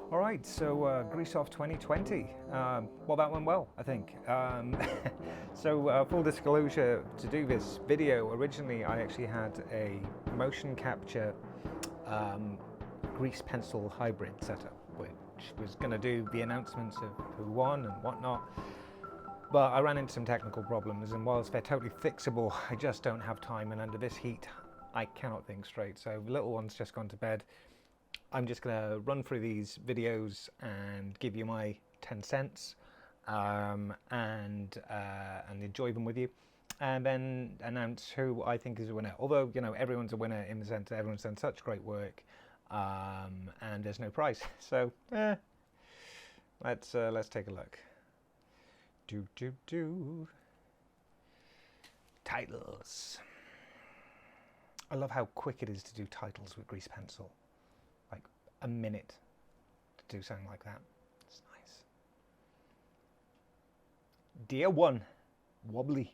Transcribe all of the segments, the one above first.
All right, so Grease Off 2020. Well, that went well, I think. Full disclosure, to do this video, originally I actually had a motion capture grease pencil hybrid setup, which was going to do the announcements of who won and whatnot. But I ran into some technical problems, and whilst they're totally fixable, I just don't have time, and under this heat, I cannot think straight. So the little one's just gone to bed. I'm just going to run through these videos and give you my 10 cents and enjoy them with you, and then announce who I think is a winner. Although, you know, everyone's a winner in the sense that everyone's done such great work, and there's no prize. So let's take a look. Titles. I love how quick it is to do titles with grease pencil. Like a minute to do something like that. It's nice. Dear One, wobbly.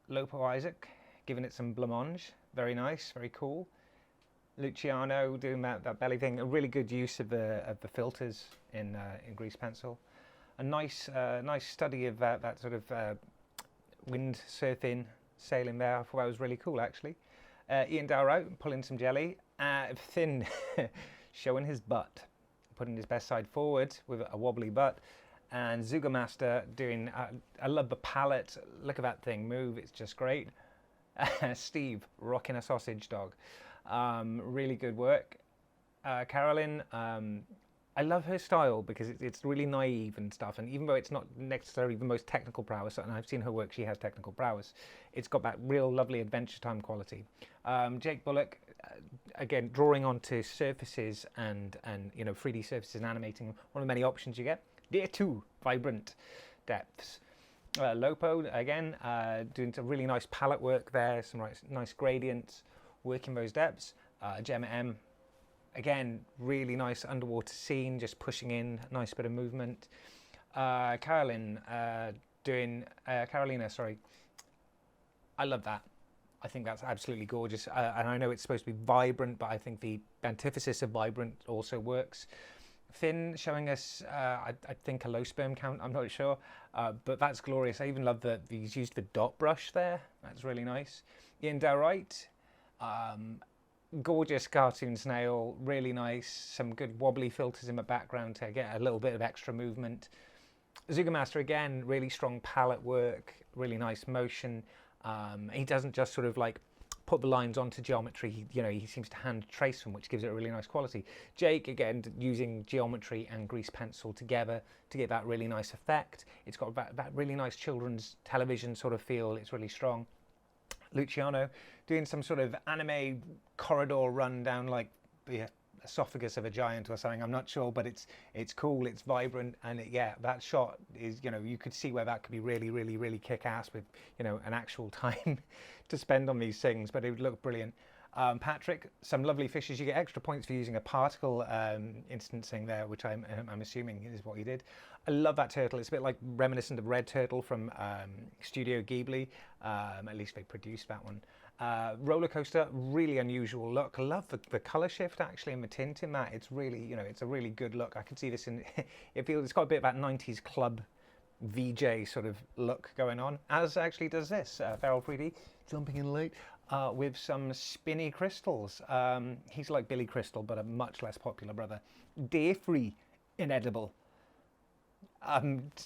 Lopo Isaac, giving it some blancmange. Very nice, very cool. Luciano doing that belly thing. A really good use of the filters in grease pencil. A nice study of that sort of wind surfing, sailing there. I thought that was really cool, actually. Ian Dowrout pulling some jelly. Finn showing his butt, putting his best side forward with a wobbly butt. And Zuga Master doing, I love the palette. Look at that thing move, it's just great. Steve rocking a sausage dog. Really good work. Carolyn, I love her style because it's really naive and stuff, and even though it's not necessarily the most technical prowess, and I've seen her work, she has technical prowess, it's got that real lovely Adventure Time quality. Jake Bullock, again, drawing onto surfaces and you know, 3D surfaces and animating, one of the many options you get. There too, vibrant depths. Lopo, again, doing some really nice palette work there, some nice gradients, working those depths. Gemma M, again, really nice underwater scene, just pushing in, nice bit of movement. Carolina, sorry. I love that. I think that's absolutely gorgeous. And I know it's supposed to be vibrant, but I think the antithesis of vibrant also works. Finn showing us, I think, a low sperm count, I'm not sure, but that's glorious. I even love that he's used the dot brush there. That's really nice. Ian Dowright, gorgeous cartoon snail, really nice. Some good wobbly filters in the background to get a little bit of extra movement. Zuga Master, again, really strong palette work, really nice motion. He doesn't just sort of like put the lines onto geometry, he seems to hand trace them, which gives it a really nice quality. Jake, again, using geometry and grease pencil together to get that really nice effect. It's got that really nice children's television sort of feel. It's really strong. Luciano doing some sort of anime corridor run down like the esophagus of a giant or something. I'm not sure, but it's cool, it's vibrant, and yeah, that shot is, you could see where that could be really, really, really kick-ass with, an actual time to spend on these things, but it would look brilliant. Patrick, some lovely fishes. You get extra points for using a particle instancing there, which I'm assuming is what you did. I love that turtle. It's a bit like reminiscent of Red Turtle from Studio Ghibli. At least they produced that one. Roller coaster, really unusual look. I love the color shift actually and the tint in that. It's really, it's a really good look. I can see this in, it's got a bit of that 90s club VJ sort of look going on, as actually does this. Feral 3D, jumping in late. With some spinny crystals. He's like Billy Crystal, but a much less popular brother. Day-free, inedible.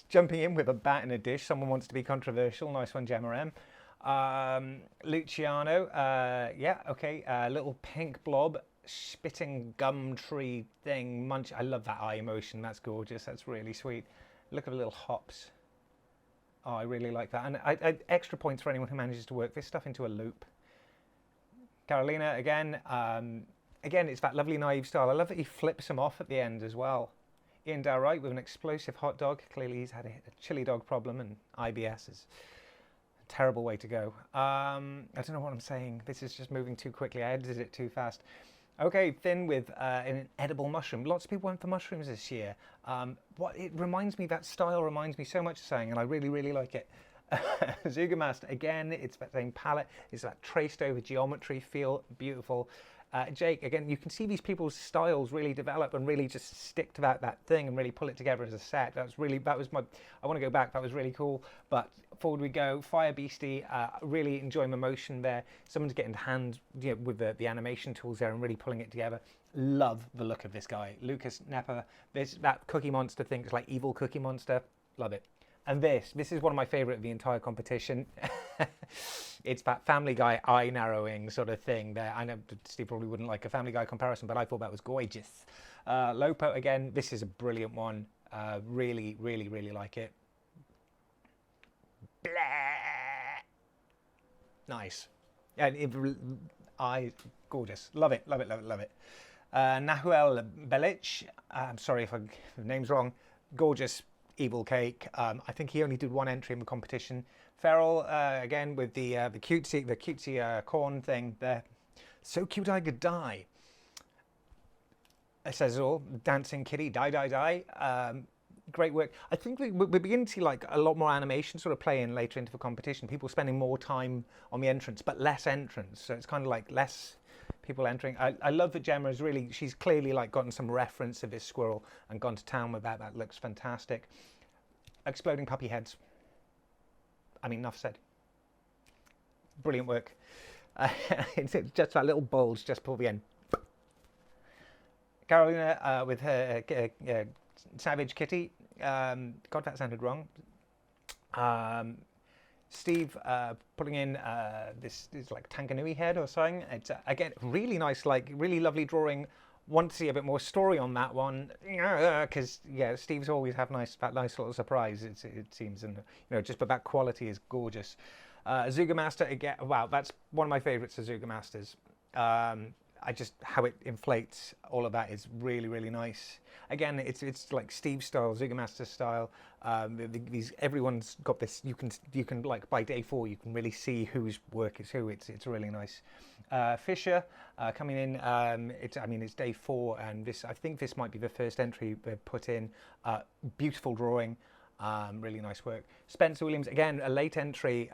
Jumping in with a bat in a dish. Someone wants to be controversial. Nice one, Gemma M. Luciano, yeah, okay. Little pink blob, spitting gum tree thing. Munch. I love that eye emotion. That's gorgeous. That's really sweet. Look at the little hops. Oh, I really like that. And I extra points for anyone who manages to work this stuff into a loop. Carolina, again, it's that lovely naive style. I love that he flips them off at the end as well. Ian Dowright with an explosive hot dog. Clearly he's had a chili dog problem, and IBS is a terrible way to go. I don't know what I'm saying. This is just moving too quickly. I edited it too fast. Okay, thin with an edible mushroom. Lots of people went for mushrooms this year. What it reminds me, that style reminds me so much of saying, and I really, really like it. Zugamaster, again, it's that same palette. It's that traced over geometry feel, beautiful. Jake, again, you can see these people's styles really develop and really just stick to that thing and really pull it together as a set. That was my, I want to go back, that was really cool. But forward we go, Fire Beastie, really enjoying the motion there. Someone's getting hands, you know, with the animation tools there and really pulling it together. Love the look of this guy. Lucas Nepper, that Cookie Monster thing, it's like evil Cookie Monster, love it. And this is one of my favorite of the entire competition. It's that Family Guy eye narrowing sort of thing there. I know Steve probably wouldn't like a Family Guy comparison, but I thought that was gorgeous. Lopo, again, this is a brilliant one. Really, really, really like it. Blah. Nice. And gorgeous. Love it, love it, love it, love it. Nahuel Belic, I'm sorry if the name's wrong. Gorgeous evil cake. I think he only did one entry in the competition. Feral, again with the cutesy corn thing there. So cute I could die. It says it all. Dancing kitty, die, die, die. Great work. I think we're beginning to see like a lot more animation sort of play in later into the competition. People spending more time on the entrance, but less entrance. So it's kind of like less people entering. I love that Gemma is really, she's clearly like gotten some reference of this squirrel and gone to town with that. That looks fantastic. Exploding puppy heads. I mean, enough said. Brilliant work. It's just that little bulge just before the end. Carolina with her Savage Kitty. God, that sounded wrong. Steve putting in this is like Tanganui head or something. It's again really nice, like really lovely drawing. Want to see a bit more story on that one, because yeah, Steve's always have that nice little surprise. It seems, and but that quality is gorgeous. Zugamaster again. Wow, that's one of my favorites of Zugamasters. I just how it inflates all of that is really, really nice. Again, it's like Steve style, Zugamaster style. Everyone's got this. You can like by day 4 you can really see whose work is who. It's really nice. Fisher coming in. It's day 4, and I think this might be the first entry they've put in. Beautiful drawing. Really nice work. Spencer Williams, again, a late entry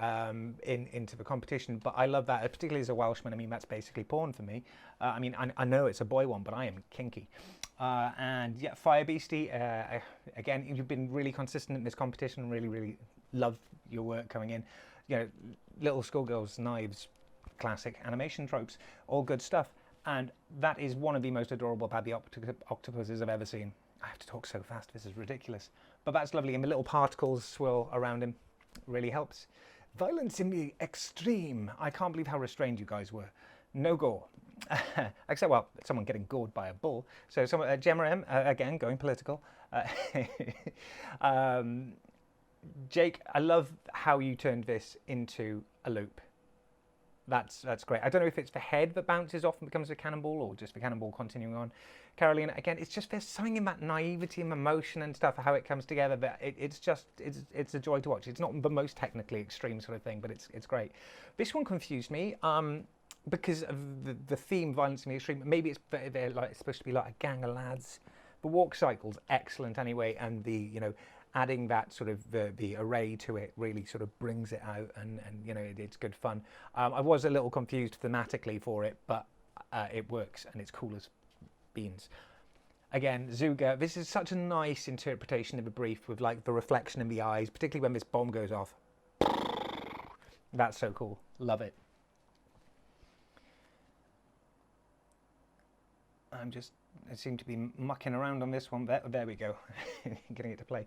into the competition, but I love that, particularly as a Welshman. I mean, that's basically porn for me. I know it's a boy one, but I am kinky. And yeah, Fire Beastie, again, you've been really consistent in this competition. Really, really love your work coming in. Little schoolgirls, knives, classic animation tropes, all good stuff. And that is one of the most adorable Paddy octopuses I've ever seen. I have to talk so fast, this is ridiculous. But that's lovely, and the little particles swirl around him. Really helps. Violence in the extreme. I can't believe how restrained you guys were. No gore. Except, well, someone getting gored by a bull. So Gemma M, again, going political. Jake, I love how you turned this into a loop. That's great. I don't know if it's the head that bounces off and becomes a cannonball, or just the cannonball continuing on. Carolina, again, it's just there's something in that naivety and emotion and stuff, how it comes together. But it's a joy to watch. It's not the most technically extreme sort of thing, but it's great. This one confused me because of the theme, violence in the extreme. Maybe they're like it's supposed to be like a gang of lads. The walk cycle's excellent anyway, and the adding that sort of the array to it really sort of brings it out, and it's good fun. I was a little confused thematically for it, but it works and it's cool as beans. Again, Zuga, this is such a nice interpretation of a brief with like the reflection in the eyes, particularly when this bomb goes off. That's so cool. Love it. I seem to be mucking around on this one. There we go. Getting it to play.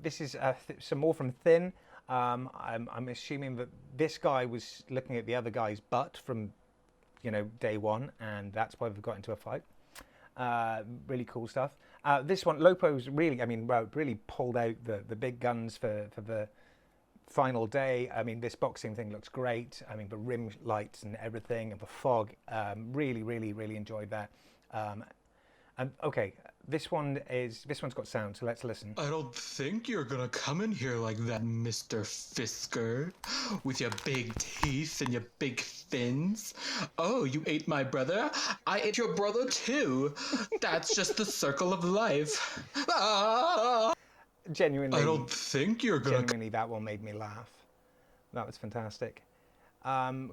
This is some more from Thin. I'm assuming that this guy was looking at the other guy's butt from, day 1, and that's why we've got into a fight. Really cool stuff. This one, Lopo's really, really pulled out the big guns for the final day. This boxing thing looks great. The rim lights and everything, and the fog. Really, really, really enjoyed that. And okay, This one's got sound, so let's listen. I don't think you're gonna come in here like that, Mr. Fisker. With your big teeth and your big fins. Oh, you ate my brother? I ate your brother too. That's just the circle of life. Ah! Genuinely, I don't think you're gonna. genuinely, that one made me laugh. That was fantastic.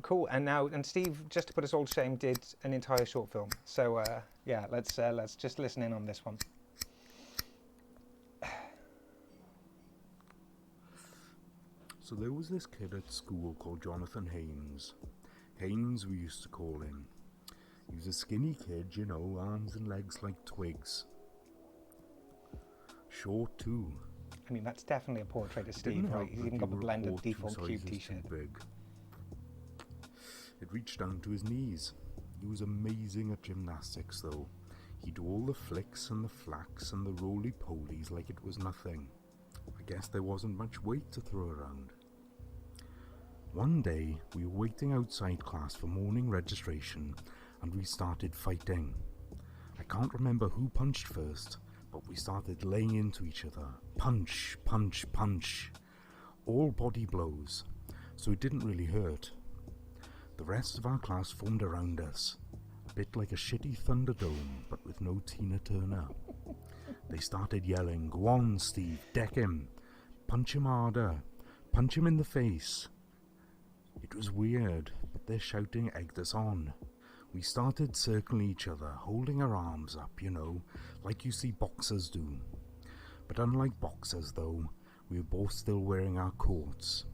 Cool. And Steve, just to put us all to shame, did an entire short film. So yeah, let's just listen in on this one. So there was this kid at school called Jonathan Haynes. Haynes, we used to call him. He was a skinny kid, you know, arms and legs like twigs. Short too. I mean, that's definitely a portrait of Didn't Steve, help right? He's that even he got the wore a blended coat 2 default cube sizes t-shirt. too big. It reached down to his knees. He was amazing at gymnastics though. He'd do all the flicks and the flacks and the roly-polies like it was nothing. I guess there wasn't much weight to throw around. One day, we were waiting outside class for morning registration and we started fighting. I can't remember who punched first, but we started laying into each other. Punch, punch, punch. All body blows, so it didn't really hurt. The rest of our class formed around us, a bit like a shitty Thunderdome, but with no Tina Turner. They started yelling, "Go on, Steve, deck him. Punch him harder. Punch him in the face." It was weird, but their shouting egged us on. We started circling each other, holding our arms up, you know, like you see boxers do. But unlike boxers, though, we were both still wearing our coats.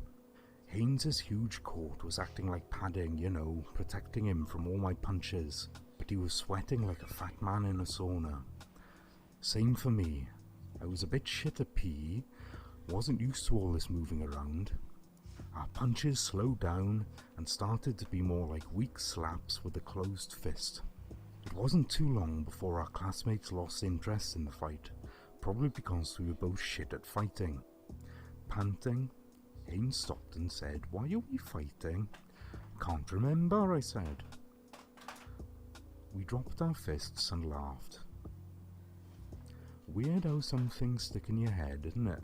Haynes's huge coat was acting like padding, you know, protecting him from all my punches, but he was sweating like a fat man in a sauna. Same for me. I was a bit shit at PE, wasn't used to all this moving around. Our punches slowed down and started to be more like weak slaps with a closed fist. It wasn't too long before our classmates lost interest in the fight, probably because we were both shit at fighting. Panting, Haynes stopped and said, "Why are we fighting?" "Can't remember," I said. We dropped our fists and laughed. Weird how some things stick in your head, isn't it?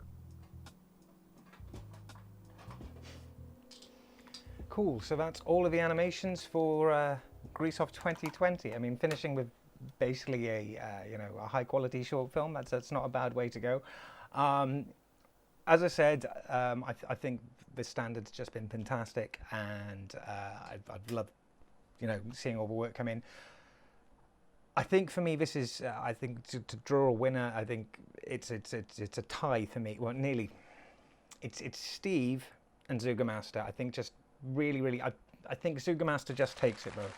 Cool. So that's all of the animations for Grease Off 2020. I mean, finishing with basically a high quality short film. That's not a bad way to go. As I said, I think the standard's just been fantastic, and I've loved, seeing all the work come in. I think for me, this is, I think to draw a winner, I think it's a tie for me. Well, nearly. It's Steve and Zugamaster. I think just really, I think Zugamaster just takes it though,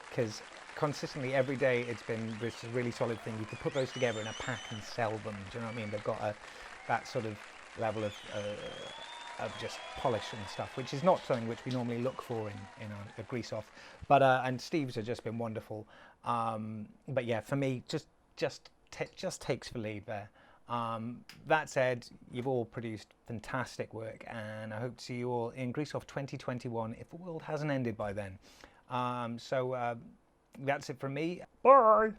because consistently every day it's been this really solid thing. You could put those together in a pack and sell them. Do you know what I mean? They've got that sort of level of just polish and stuff, which is not something which we normally look for in a Grease Off. But and Steve's have just been wonderful. But yeah, for me, just takes the lead there. That said, you've all produced fantastic work, and I hope to see you all in Grease Off 2021 if the world hasn't ended by then. So that's it from me. Bye.